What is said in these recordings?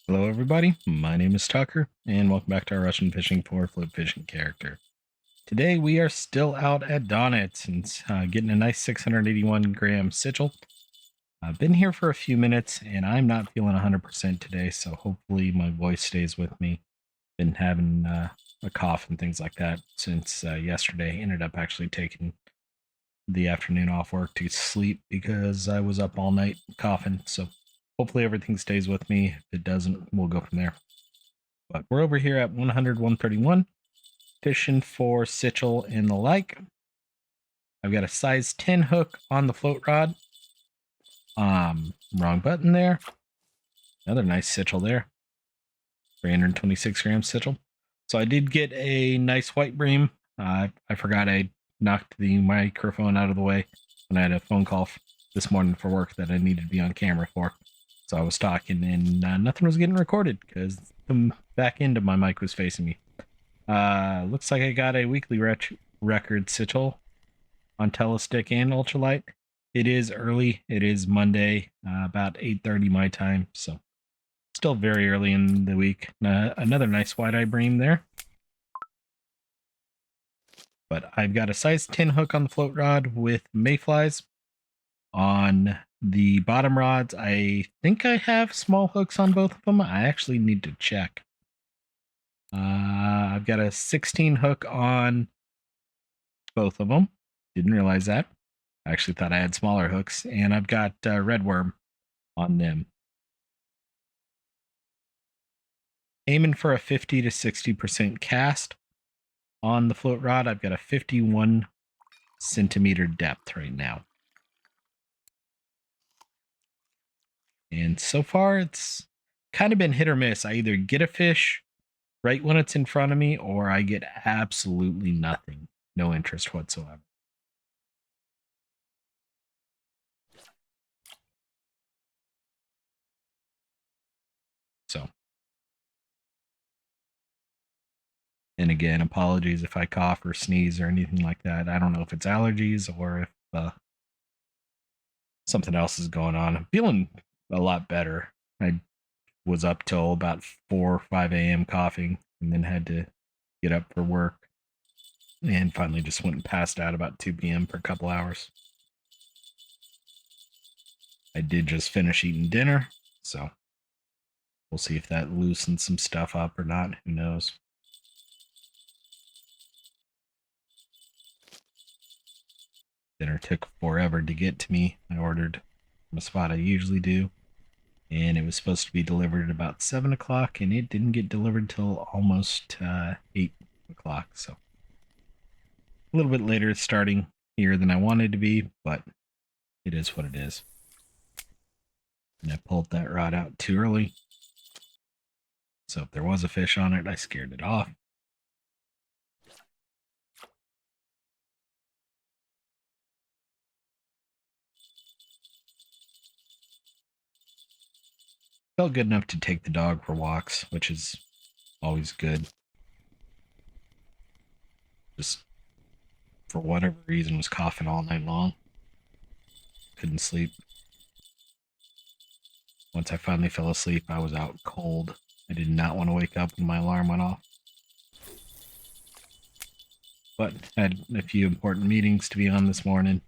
Hello, everybody. My name is Tucker, and welcome back to our Russian Fishing for Float Fishing character. Today, we are still out at Donnet and getting a nice 681 gram Sichel. I've been here for a few minutes, and I'm not feeling 100% today, so hopefully my voice stays with me. Been having a cough and things like that since yesterday. Ended up actually taking the afternoon off work to sleep because I was up all night coughing, so hopefully everything stays with me. If it doesn't, we'll go from there. But we're over here at 100, 131, fishing for Sichel and the like. I've got a size 10 hook on the float rod. Wrong button there. Another nice Sichel there. 326 grams Sichel. So I did get a nice white bream. I forgot I knocked the microphone out of the way when I had a phone call this morning for work that I needed to be on camera for. So I was talking and nothing was getting recorded because the back end of my mic was facing me. Looks like I got a weekly record Sichel on Telestick and Ultralight. It is early. It is Monday, about 8:30 my time, so still very early in the week. Another nice wide-eye bream there. But I've got a size 10 hook on the float rod with mayflies. On the bottom rods, I think I have small hooks on both of them. I actually need to check. I've got a 16 hook on both of them. Didn't realize that. I actually thought I had smaller hooks, and I've got red worm on them. Aiming for a 50 to 60% cast on the float rod. I've got a 51 centimeter depth right now. And so far, it's kind of been hit or miss. I either get a fish right when it's in front of me, or I get absolutely nothing. No interest whatsoever. So, and again, apologies if I cough or sneeze or anything like that. I don't know if it's allergies or if something else is going on. I'm feeling a lot better. I was up till about 4 or 5 a.m. coughing and then had to get up for work and finally just went and passed out about 2 p.m. for a couple hours. I did just finish eating dinner, so we'll see if that loosens some stuff up or not. Who knows? Dinner took forever to get to me. I ordered from a spot I usually do, and it was supposed to be delivered at about 7 o'clock, and it didn't get delivered till almost 8 o'clock. So a little bit later starting here than I wanted to be, but it is what it is. And I pulled that rod out too early. So if there was a fish on it, I scared it off. Felt good enough to take the dog for walks, which is always good. Just for whatever reason was coughing all night long. Couldn't sleep. Once I finally fell asleep, I was out cold. I did not want to wake up when my alarm went off. But I had a few important meetings to be on this morning,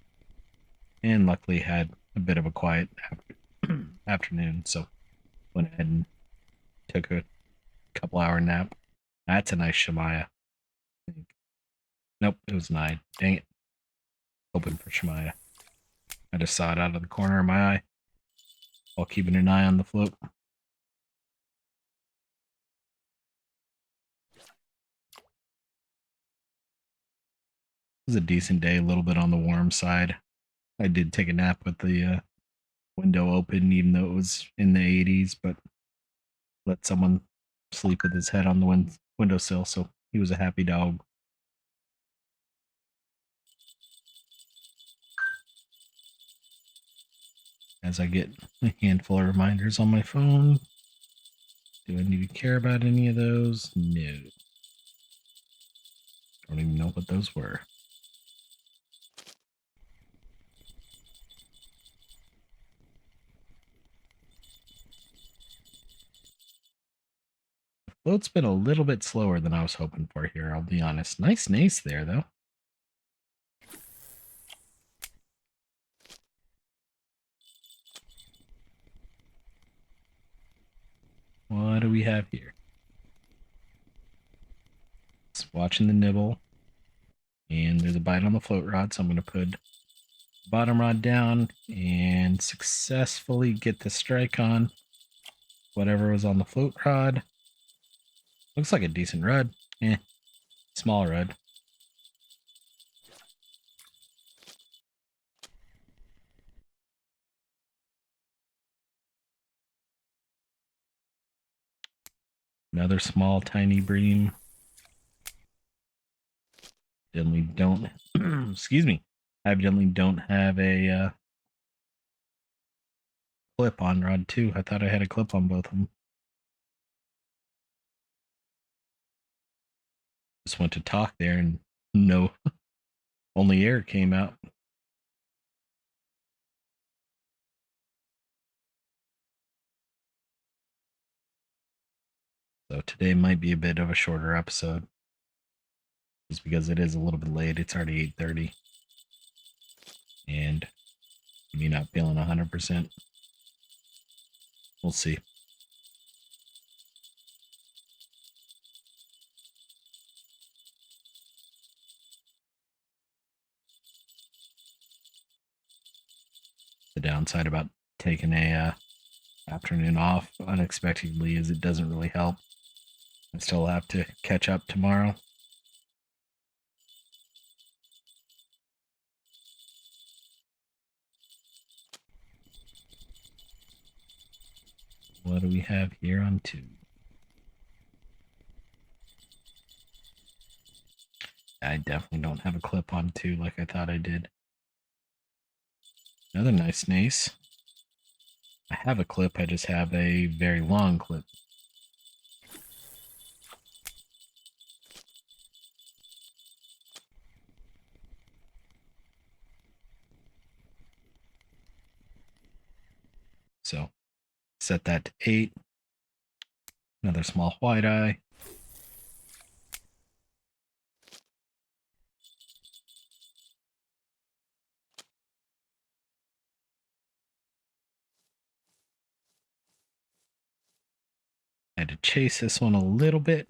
and luckily had a bit of a quiet afternoon, so went ahead and took a couple hour nap. That's a nice Shemaya. Nope, it was 9. Dang it. Hoping for Shemaya. I just saw it out of the corner of my eye while keeping an eye on the float. It was a decent day, a little bit on the warm side. I did take a nap with the window open, even though it was in the 80s, but let someone sleep with his head on the windowsill, so he was a happy dog. As I get a handful of reminders on my phone, do I need to care about any of those? No. Don't even know what those were. Float's been a little bit slower than I was hoping for here, I'll be honest. Nice nace there, though. What do we have here? Just watching the nibble. And there's a bite on the float rod, so I'm going to put bottom rod down and successfully get the strike on whatever was on the float rod. Looks like a decent rod. Small rod. Another small, tiny bream. Evidently don't, excuse me, I evidently don't have a clip on rod 2. I thought I had a clip on both of them. Just went to talk there and no, only air came out. So today might be a bit of a shorter episode. Just because it is a little bit late. It's already 8:30. And me not feeling 100%. We'll see. The downside about taking a afternoon off unexpectedly is it doesn't really help. I still have to catch up tomorrow. What do we have here on 2? I definitely don't have a clip on 2 like I thought I did. Another nice nace. I have a clip, I just have a very long clip. So set that to 8. Another small white eye. I had to chase this one a little bit.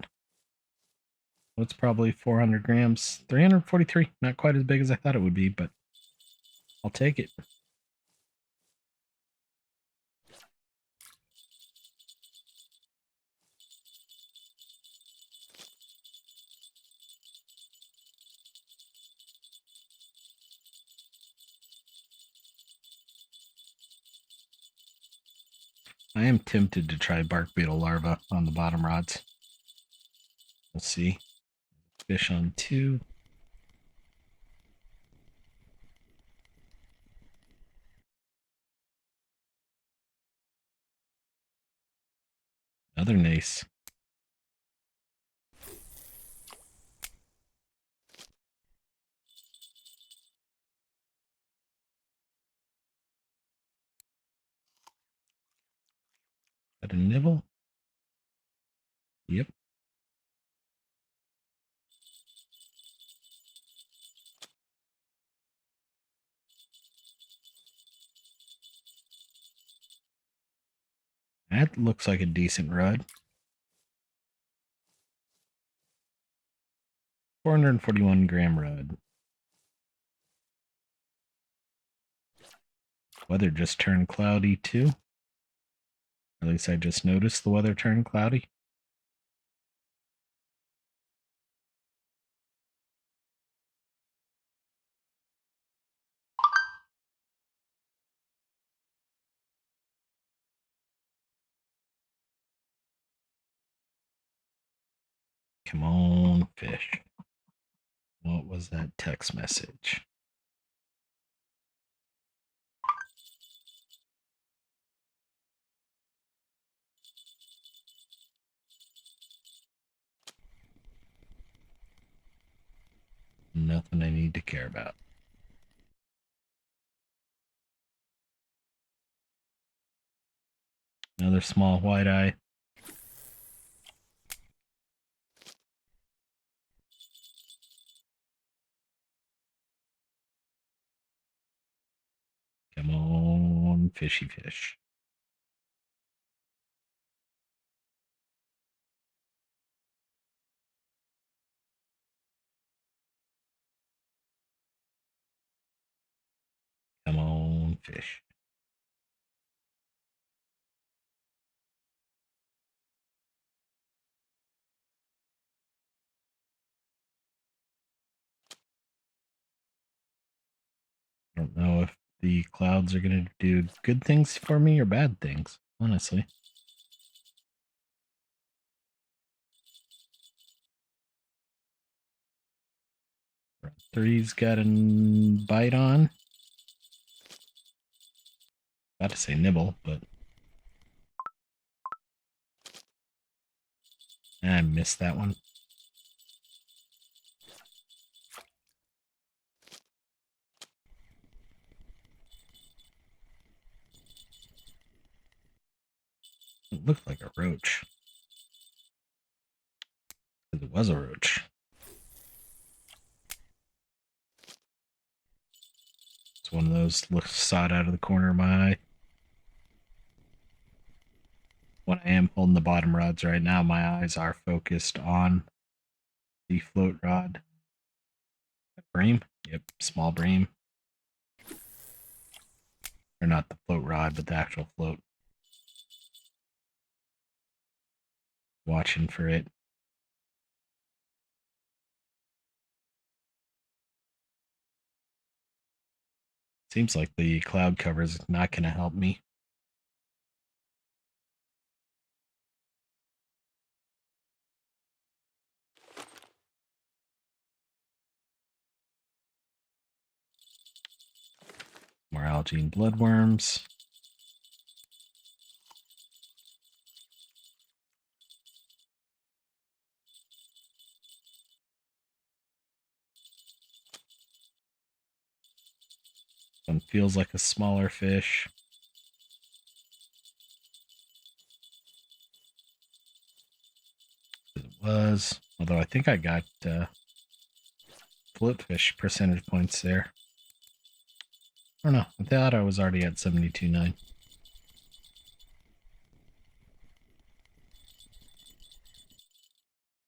It's probably 400 grams. 343. Not quite as big as I thought it would be, but I'll take it. I am tempted to try bark beetle larva on the bottom rods. We'll see. Fish on 2. Another nace. Got a nibble. Yep. That looks like a decent rod. 441 gram rod. Weather just turned cloudy too. At least I just noticed the weather turned cloudy. Come on, fish. What was that text message? Nothing I need to care about. Another small white eye. on, fishy fish. Come on, fish. I don't know if the clouds are going to do good things for me or bad things, honestly. Three's got a bite on. About to say nibble, but I missed that one. It looked like a roach. It was a roach. It's one of those saw it out of the corner of my eye. When I am holding the bottom rods right now, my eyes are focused on the float rod. Bream? Yep, small bream. Or not the float rod, but the actual float. Watching for it. Seems like the cloud cover is not going to help me. More algae and bloodworms. One feels like a smaller fish. It was, although I think I got float fish percentage points there. I don't know. I thought I was already at 72.9.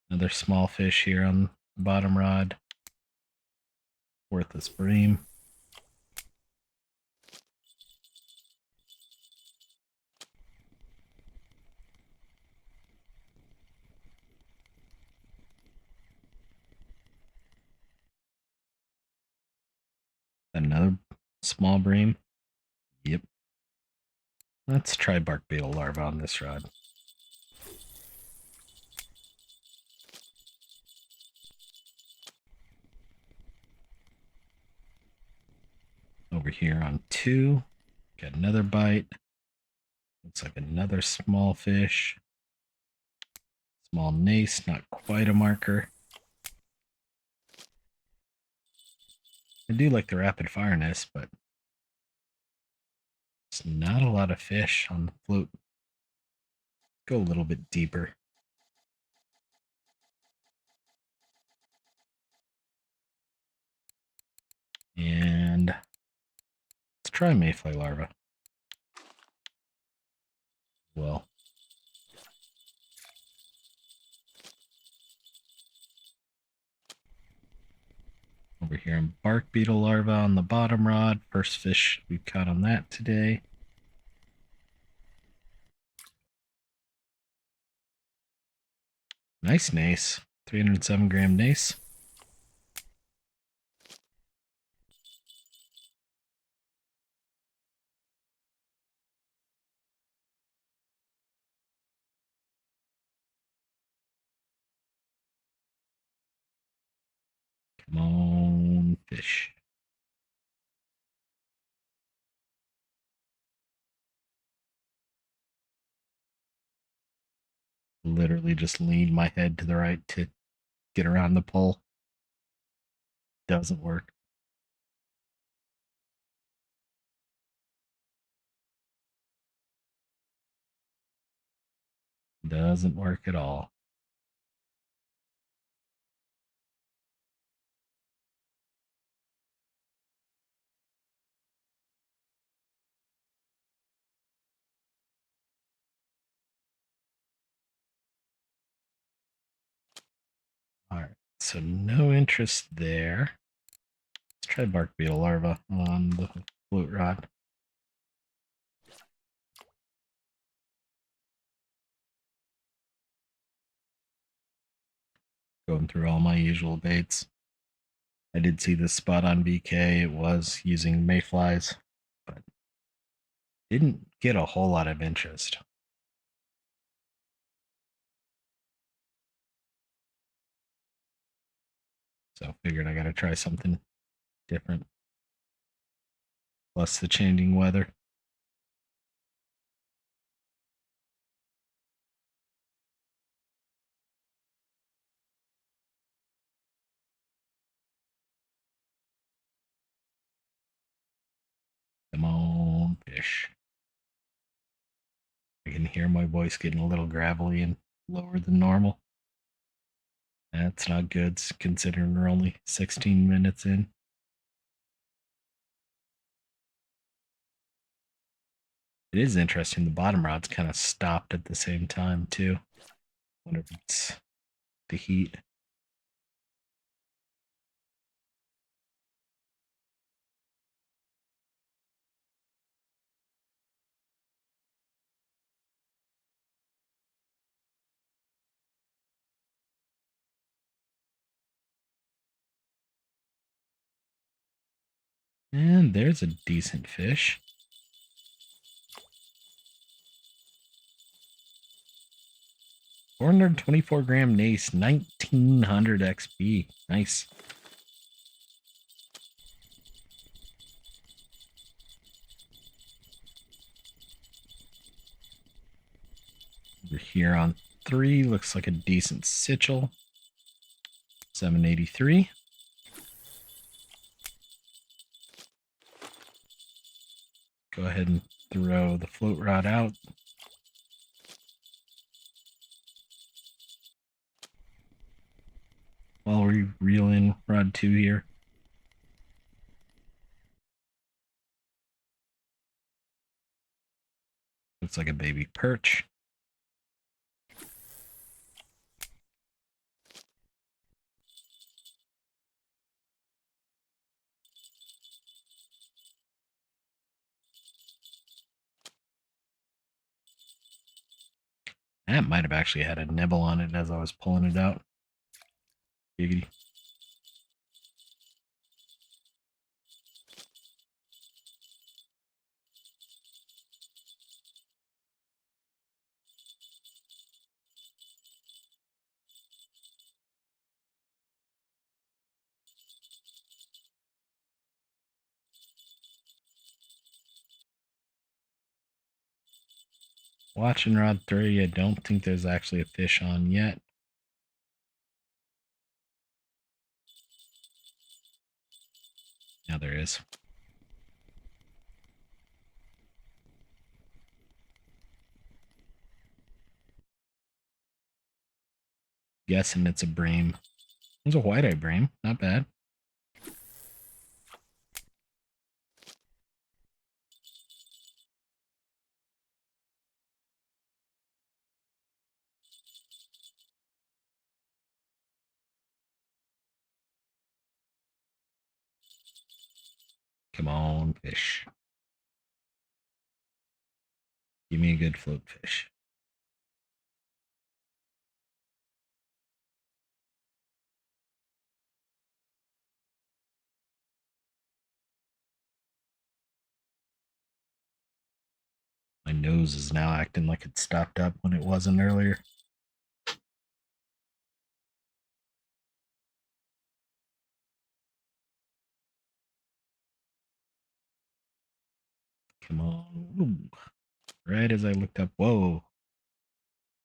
Another small fish here on the bottom rod. Worthless bream. Another small bream. Yep. Let's try bark beetle larva on this rod. Over here on 2. Got another bite. Looks like another small fish. Small nace, not quite a marker. I do like the rapid fireness, but it's not a lot of fish on the float. Go a little bit deeper. And let's try mayfly larva. Well, over here on bark beetle larva on the bottom rod. First fish we've caught on that today. Nice nace. 307 gram nace. Come on, fish. Literally just leaned my head to the right to get around the pole. Doesn't work. Doesn't work at all. Alright, so no interest there. Let's try bark beetle larva on the float rod. Going through all my usual baits. I did see this spot on VK. It was using mayflies, but didn't get a whole lot of interest. So figured I gotta try something different. Plus the changing weather. Come on, fish. I can hear my voice getting a little gravelly and lower than normal. That's not good considering we're only 16 minutes in. It is interesting. The bottom rod's kind of stopped at the same time too. Wonder if it's the heat. And there's a decent fish. $424 Nace, 1900 XP. Nice. Over here on 3, looks like a decent Sichel. 783. Go ahead and throw the float rod out. While we reel in rod 2 here. Looks like a baby perch. That might have actually had a nibble on it as I was pulling it out. Giggity. Watching rod 3, I don't think there's actually a fish on yet. Now there is. Guessing it's a bream. It's a white-eye bream. Not bad. Come on, fish. Give me a good float fish. My nose is now acting like it stopped up when it wasn't earlier. Come on. Ooh. Right as I looked up. Whoa.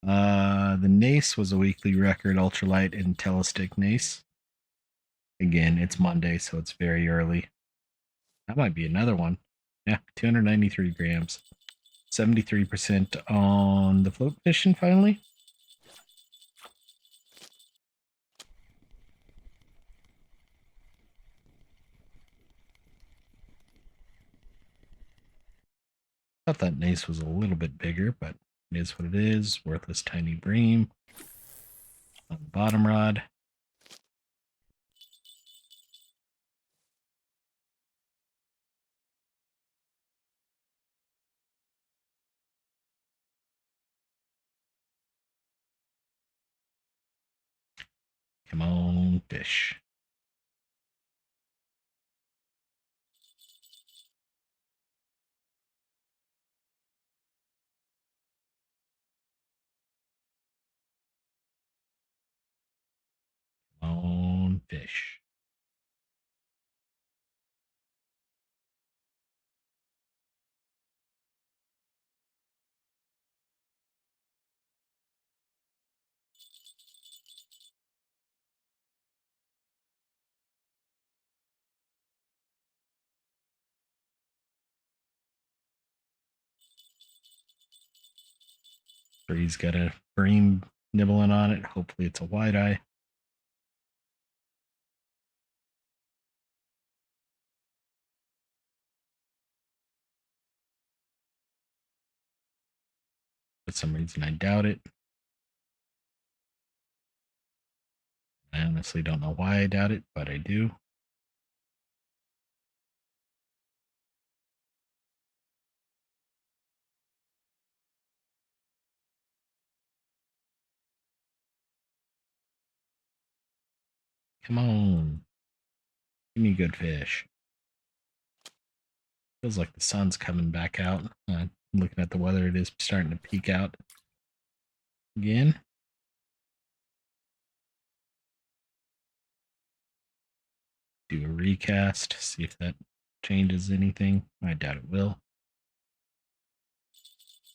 The Nace was a weekly record ultralight in telestick Nace. Again, it's Monday, so it's very early. That might be another one. Yeah, 293 grams. 73% on the float fishing finally. Thought that Nace was a little bit bigger, but it is what it is. Worthless tiny bream on the bottom rod. Come on, fish. Come on, fish. Bree's got a bream nibbling on it. Hopefully it's a wide eye. For some reason, I doubt it. I honestly don't know why I doubt it, but I do. Come on. Give me a good fish. Feels like the sun's coming back out. Looking at the weather, it is starting to peek out again. Do a recast, see if that changes anything. I doubt it will.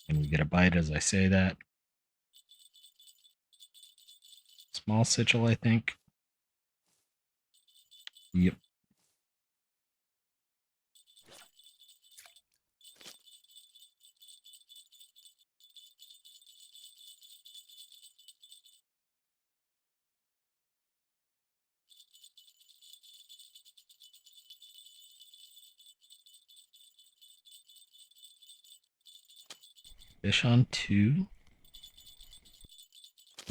And we get a bite as I say that. Small Sichel, I think. Yep. Fish on 2.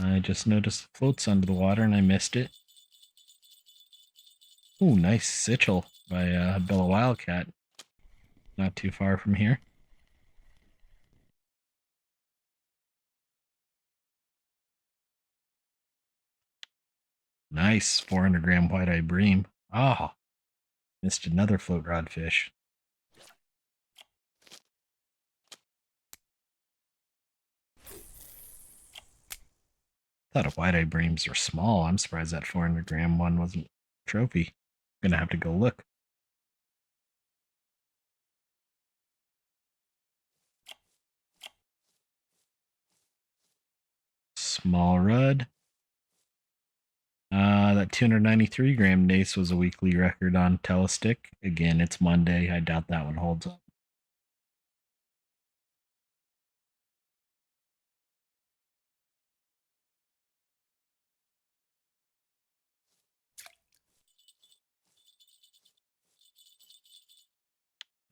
I just noticed the floats under the water and I missed it. Ooh, nice Sichel by Bella Wildcat. Not too far from here. Nice 400-gram white-eye bream. Ah, missed another float rod fish. Thought a white-eye breams were small. I'm surprised that 400-gram one wasn't a trophy. Gonna have to go look. Small rud. That 293-gram Nace was a weekly record on Telestick. Again, it's Monday. I doubt that one holds up.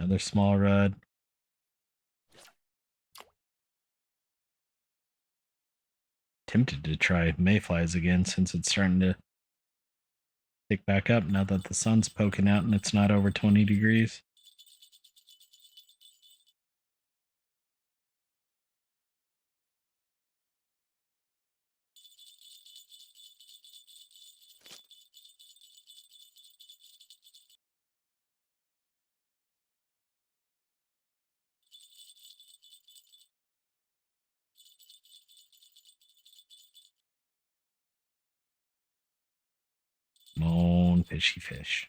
Another small rud. Tempted to try mayflies again since it's starting to pick back up now that the sun's poking out and it's not over 20 degrees. Moan, fishy fish.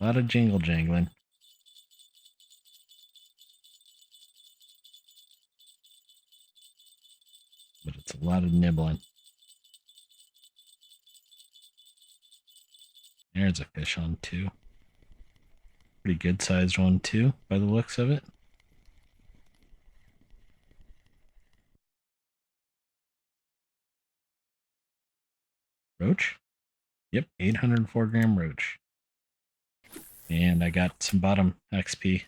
A lot of jingle jangling. But it's a lot of nibbling. There's a fish on 2. Pretty good sized one too, by the looks of it. Roach? Yep, 804-gram roach. And I got some bottom XP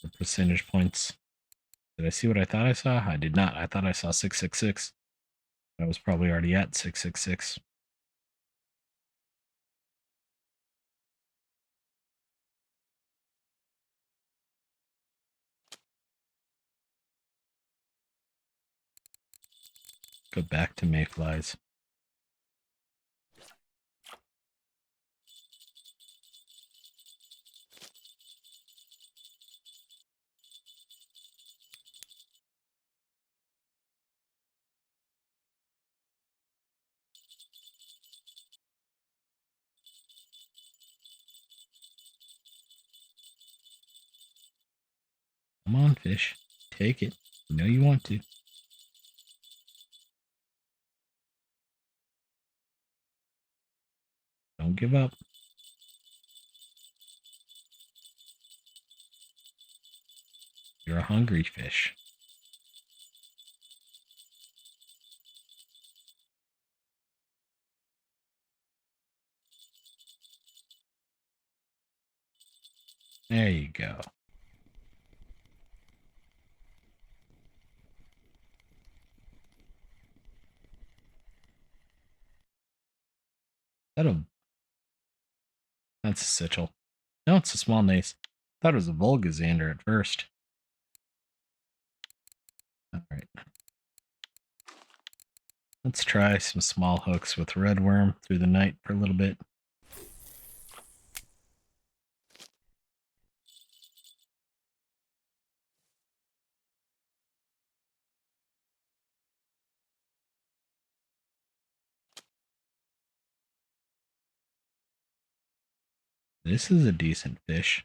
for percentage points. Did I see what I thought I saw? I did not. I thought I saw 666. I was probably already at 666. Go back to mayflies. Come on, fish. Take it. You know you want to. Don't give up. You're a hungry fish. There you go. That's a Sichel. No, it's a small nace. Thought it was a Volgazander at first. Alright. Let's try some small hooks with redworm through the night for a little bit. This is a decent fish.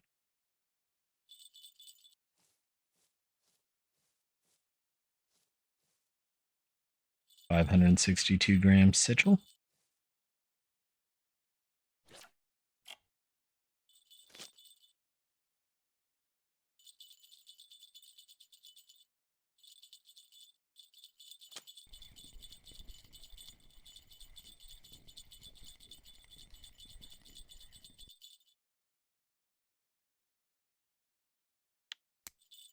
$562 Sichel.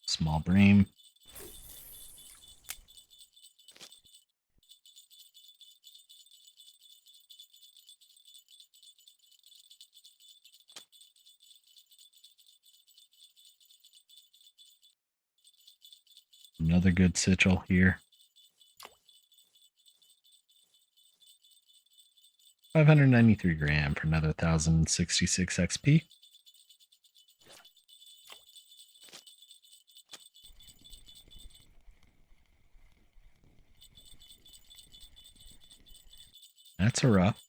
Small bream. Another good Sichel here. 593 gram for another 1066 XP. That's a rough.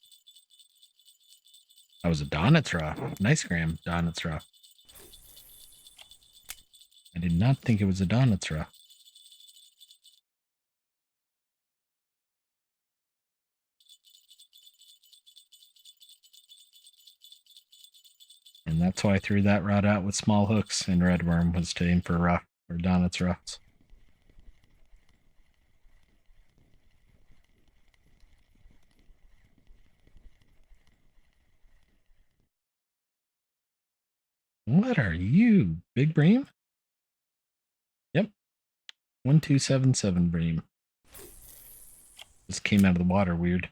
That was a Donit's rough. Nice gram Donit's rough. I did not think it was a Donit's rough. And that's why I threw that rod out with small hooks and redworm was to aim for rough or Donit's roughs. What are you, big bream? Yep. 1277 bream. Just came out of the water weird.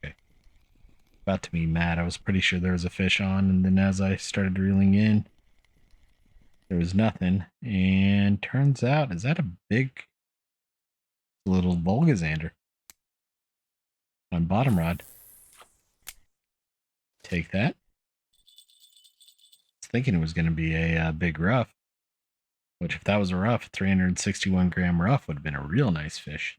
Okay. About to be mad. I was pretty sure there was a fish on, and then as I started reeling in, there was nothing. And turns out, is that a big little Volgazander on bottom rod? Take that. I was thinking it was going to be a big rough, which if that was a rough, 361 gram rough would have been a real nice fish.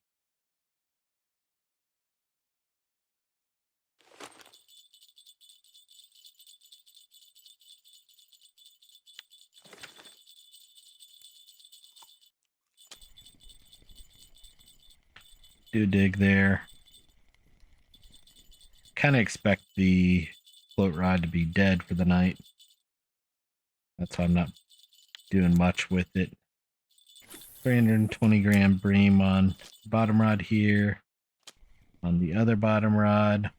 Do a dig there. Kind of expect the float rod to be dead for the night. That's why I'm not doing much with it. 320 gram bream on bottom rod here. On the other bottom rod.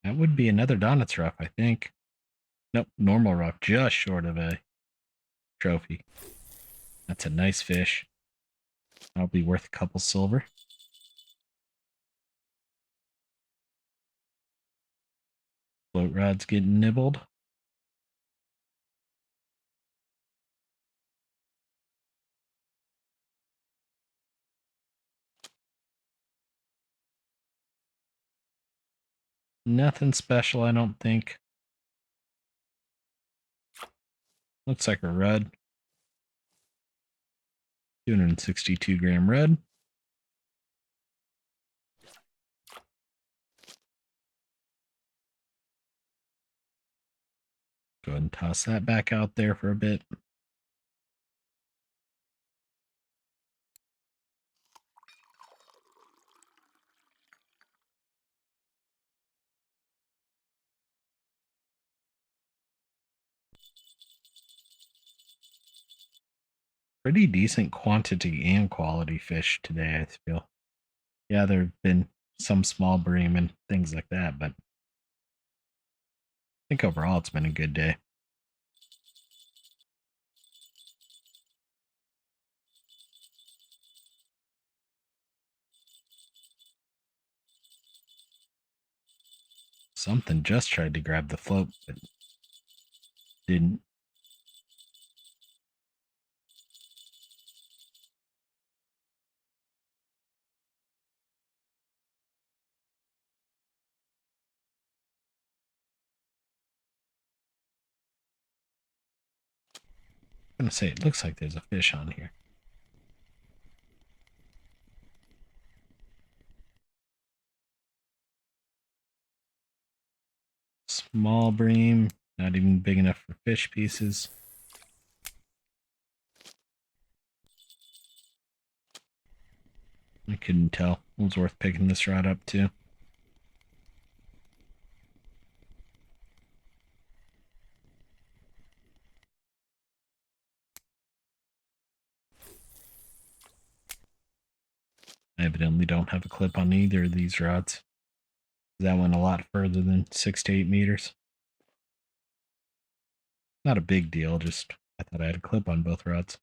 That would be another Donit's rough, I think. Nope, normal rock, just short of a trophy. That's a nice fish. That'll be worth a couple silver. Float rod's getting nibbled. Nothing special, I don't think. Looks like a rudd. 262 gram rudd. Go ahead and toss that back out there for a bit. Pretty decent quantity and quality fish today, I feel. Yeah, there have been some small bream and things like that, but I think overall it's been a good day. Something just tried to grab the float, but didn't. I'm gonna say it looks like there's a fish on here. Small bream, not even big enough for fish pieces. I couldn't tell. It was worth picking this rod up too. I evidently don't have a clip on either of these rods. That went a lot further than 6 to 8 meters. Not a big deal, just I thought I had a clip on both rods.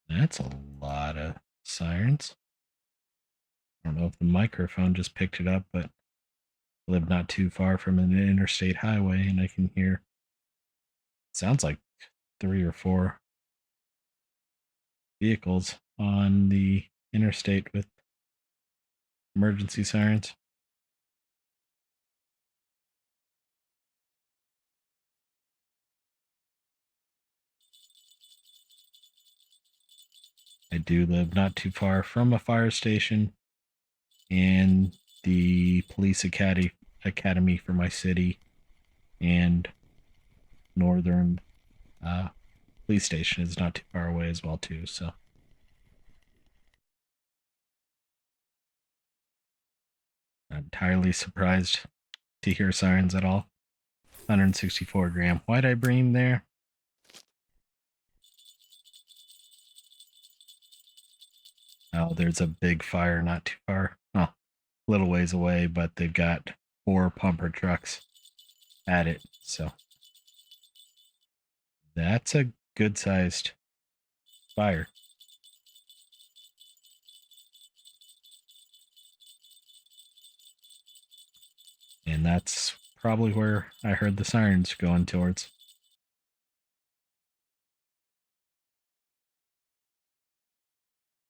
That's a lot of sirens. I don't know if the microphone just picked it up, but I live not too far from an interstate highway and I can hear, sounds like 3 or 4 vehicles on the interstate with emergency sirens. I do live not too far from a fire station and the police academy for my city and northern police station is not too far away as well too. So not entirely surprised to hear sirens at all. 164 gram white-eye bream there. Oh, there's a big fire not too far. Oh, a little ways away, but they've got 4 pumper trucks at it. So that's a good sized fire. And that's probably where I heard the sirens going towards.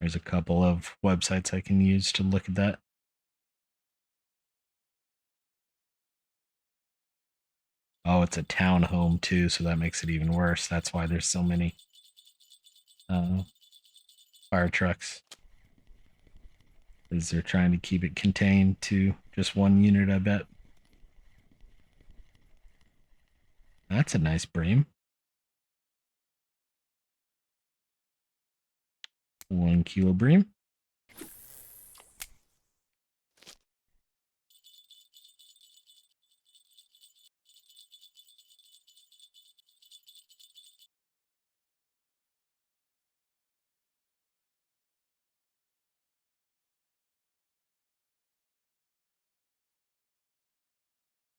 There's a couple of websites I can use to look at that. Oh, it's a townhome too, so that makes it even worse. That's why there's so many fire trucks. Because they're trying to keep it contained to just one unit, I bet. That's a nice bream. 1 kilo bream.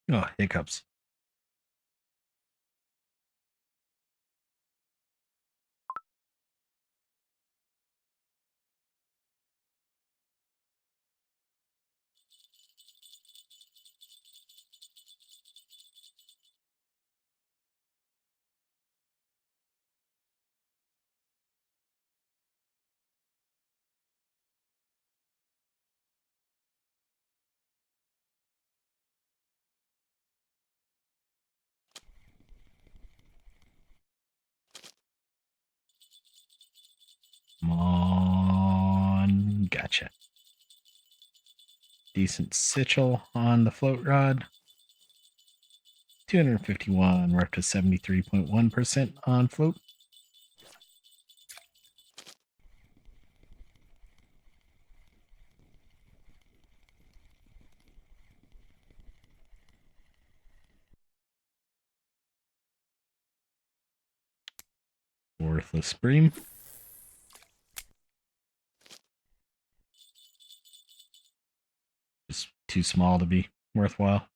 Oh, hiccups. Come on. Gotcha. Decent Sitchel on the float rod. 251. We're up to 73.1% on float. Worthless Bream. Just too small to be worthwhile.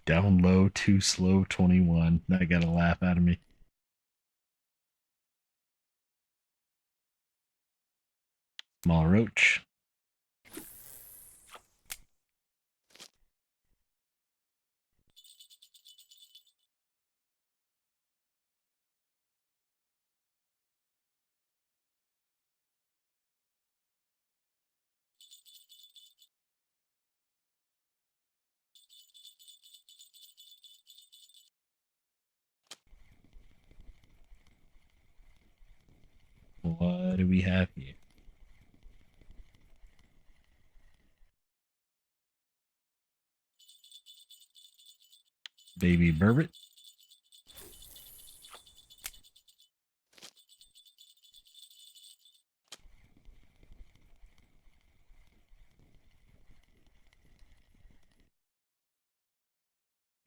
Down low, too slow, 21. That got a laugh out of me. Small roach. What do we have here? Baby burbot.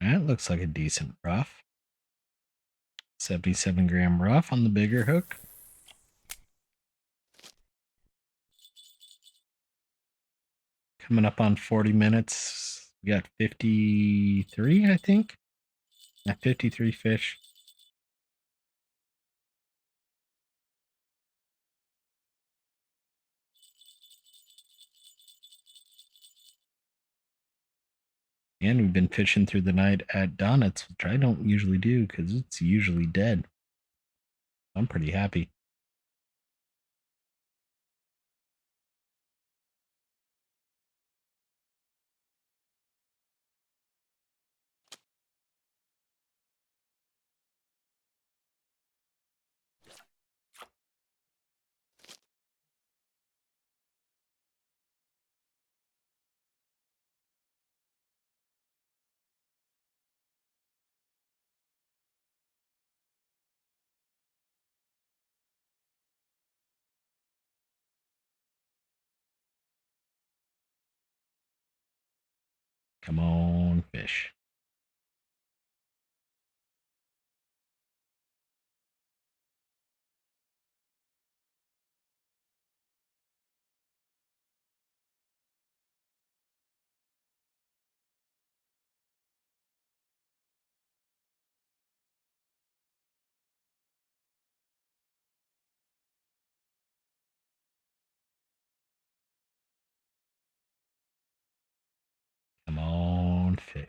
That looks like a decent rough. 77-gram rough on the bigger hook. Coming up on 40 minutes. We got 53, I think. Yeah, 53 fish. And we've been fishing through the night at Donut's, which I don't usually do because it's usually dead. I'm pretty happy. Come on, fish. Come on, fish.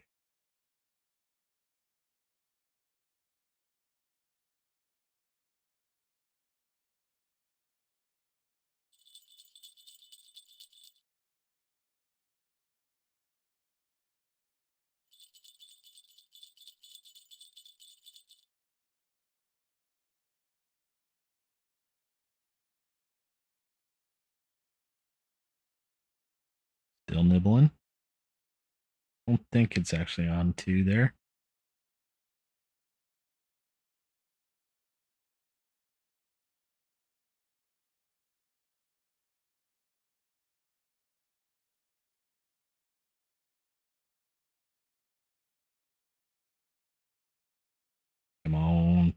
Still nibbling. Don't think it's actually on two there.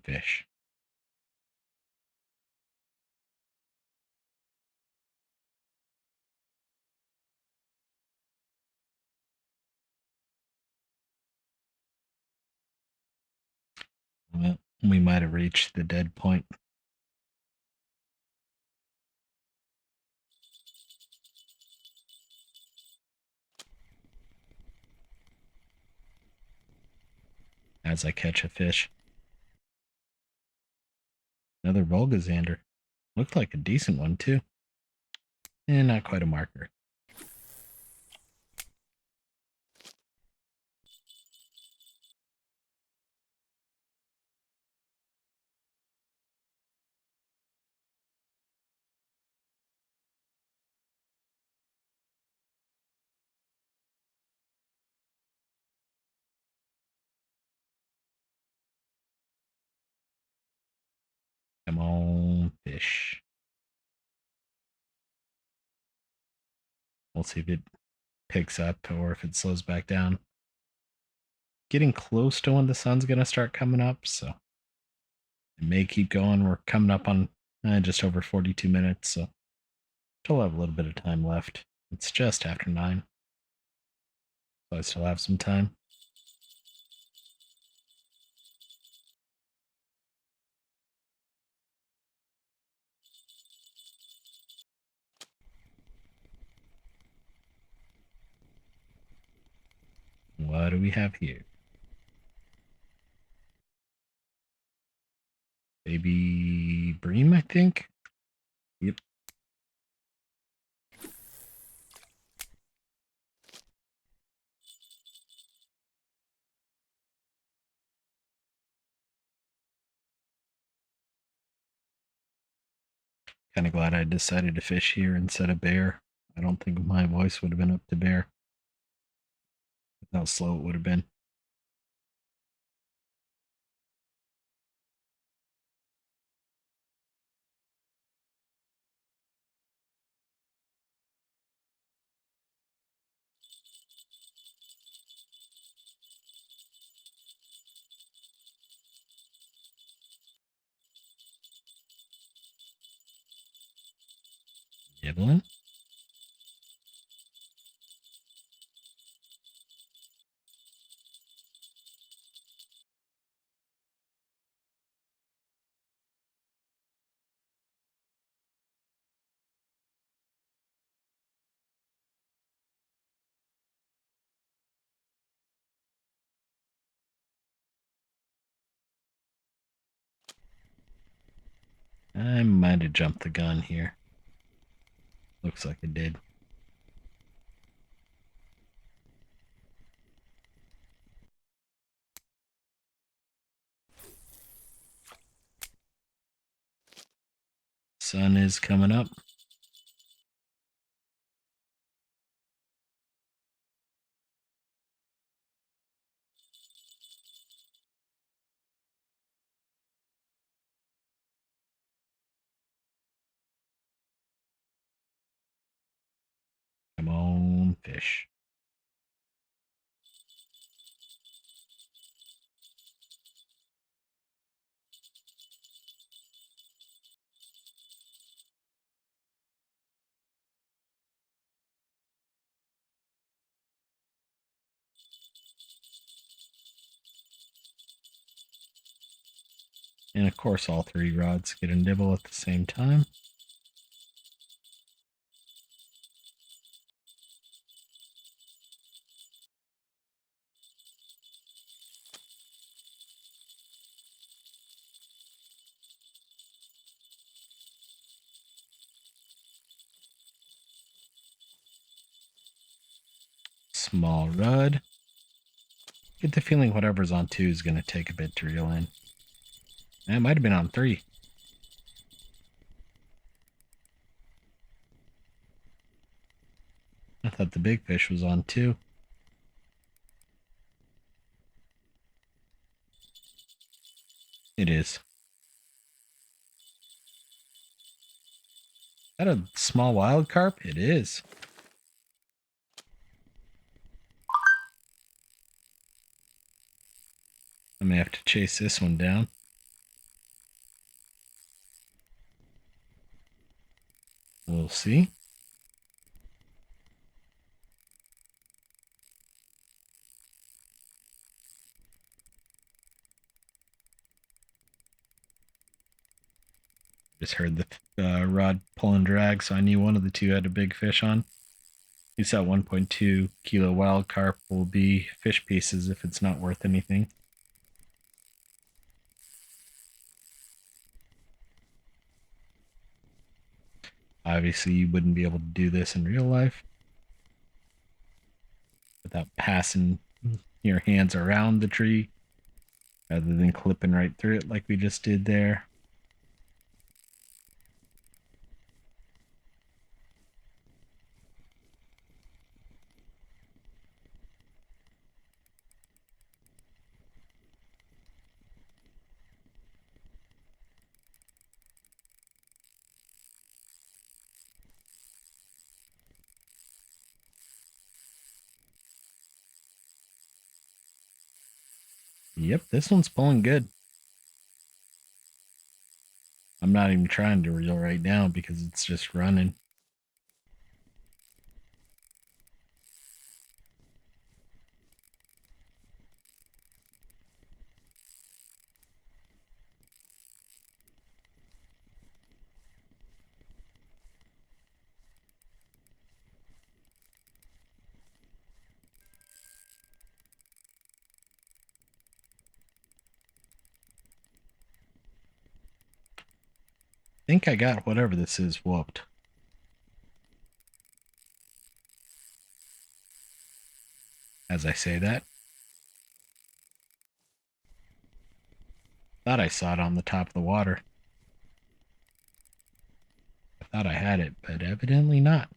fish. Well, we might have reached the dead point. As I catch a fish. Another Volgazander. Looked like a decent one, too. And not quite a marker. Come on, fish. We'll see if it picks up or if it slows back down. Getting close to when the sun's going to start coming up, so it may keep going. We're coming up on just over 42 minutes, so still have a little bit of time left. It's just after 9, so I still have some time. What do we have here? Baby bream, I think. Yep. Kind of glad I decided to fish here instead of bear. I don't think my voice would have been up to bear. With how slow it would have been. Nibbling. I might have jumped the gun here. Looks like it did. Sun is coming up. Come on, fish. And of course, all 3 rods get a nibble at the same time. Small rod. Get the feeling whatever's on 2 is going to take a bit to reel in. It might have been on 3. I thought the big fish was on 2. It is. Is that a small wild carp? It is. I may have to chase this one down. We'll see. Just heard the rod pull and drag, so I knew one of the two had a big fish on. At least that 1.2 kilo wild carp will be fish pieces if it's not worth anything. Obviously, you wouldn't be able to do this in real life without passing your hands around the tree rather than clipping right through it like we just did there. Yep, this one's pulling good. I'm not even trying to reel right now because it's just running. I think I got whatever this is whooped. As I say that, thought I saw it on the top of the water. I thought I had it, but evidently not.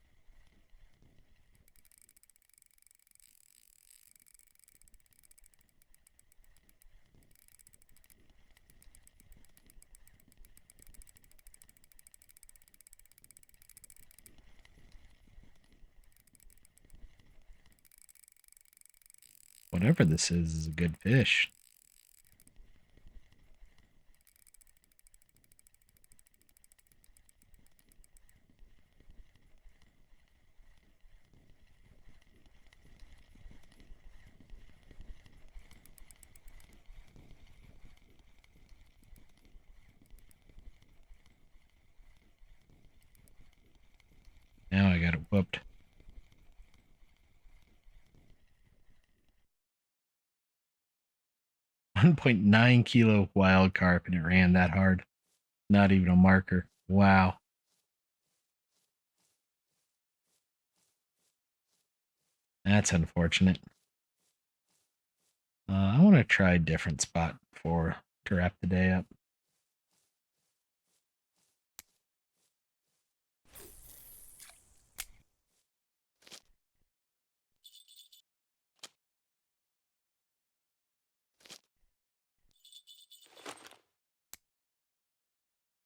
Whatever this is a good fish. Now I got it whooped. 1.9 kilo wild carp, and it ran that hard. Not even a marker. Wow. That's unfortunate. I want to try a different spot for to wrap the day up.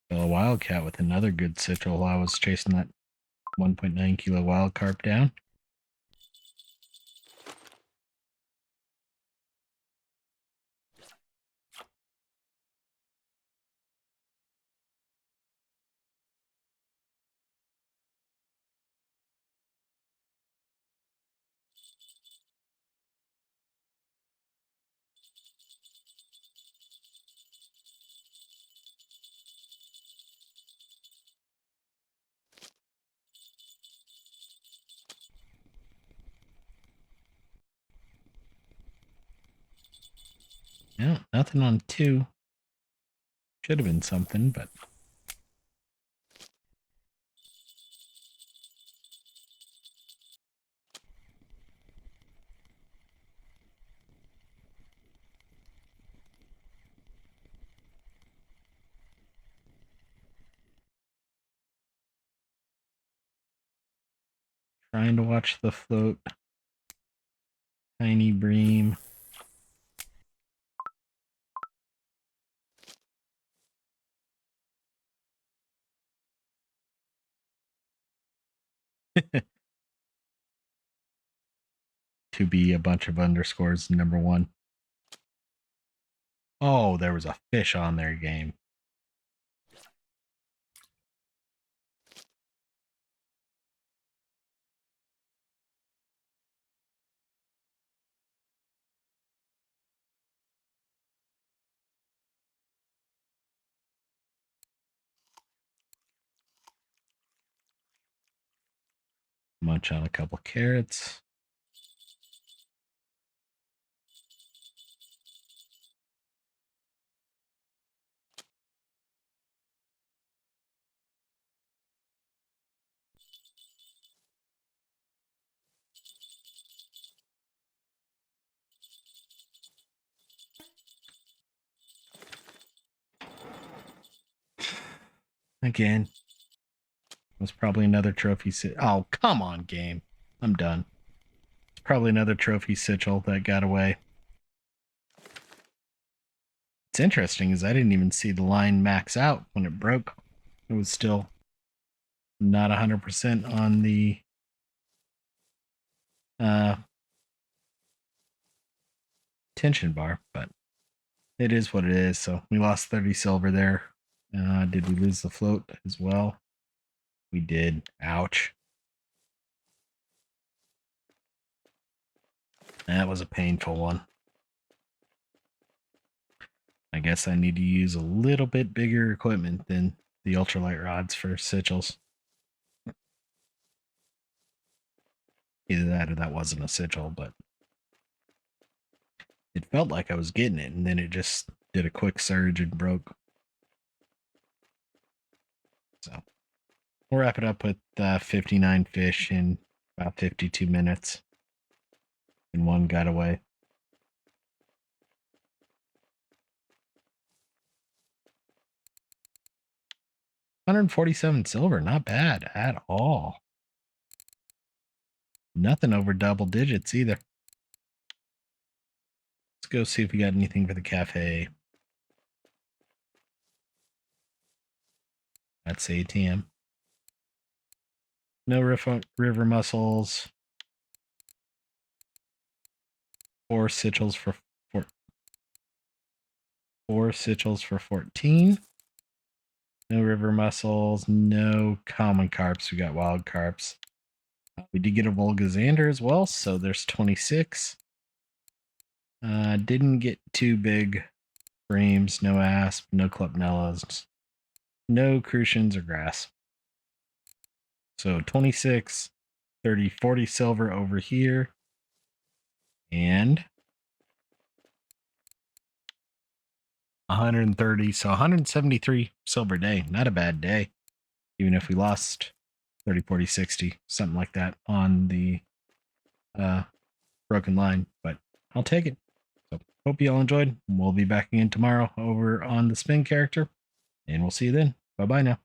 A wildcat with another good citral while I was chasing that 1.9 kilo wild carp down. Yeah, nothing on two. Should have been something, but trying to watch the float. Tiny bream. To be a bunch of underscores, number one. Oh, there was a fish on their game. Munch on a couple carrots. Again. Was probably another trophy. Oh, come on, game. I'm done. It's probably another trophy sigil that got away. What's interesting is I didn't even see the line max out when it broke. It was still not 100% on the tension bar, but it is what it is. So we lost 30 silver there. Did we lose the float as well? We did. Ouch. That was a painful one. I guess I need to use a little bit bigger equipment than the ultralight rods for sigils. Either that or that wasn't a sigil, but it felt like I was getting it, and then it just did a quick surge and broke. So we'll wrap it up with 59 fish in about 52 minutes. And one got away. $147 silver, not bad at all. Nothing over double digits either. Let's go see if we got anything for the cafe. That's ATM. No river mussels. 4 sigils for 14. No river mussels. No common carps. We got wild carps. We did get a Volgazander as well, so there's 26. Didn't get too big frames. No asp. No clupnellas. No crucians or grass. So 26, 30, 40 silver over here. And 130, so 173 silver day. Not a bad day, even if we lost 30, 40, 60, something like that on the broken line, but I'll take it. So hope you all enjoyed. We'll be back again tomorrow over on the spin character, and we'll see you then. Bye bye now.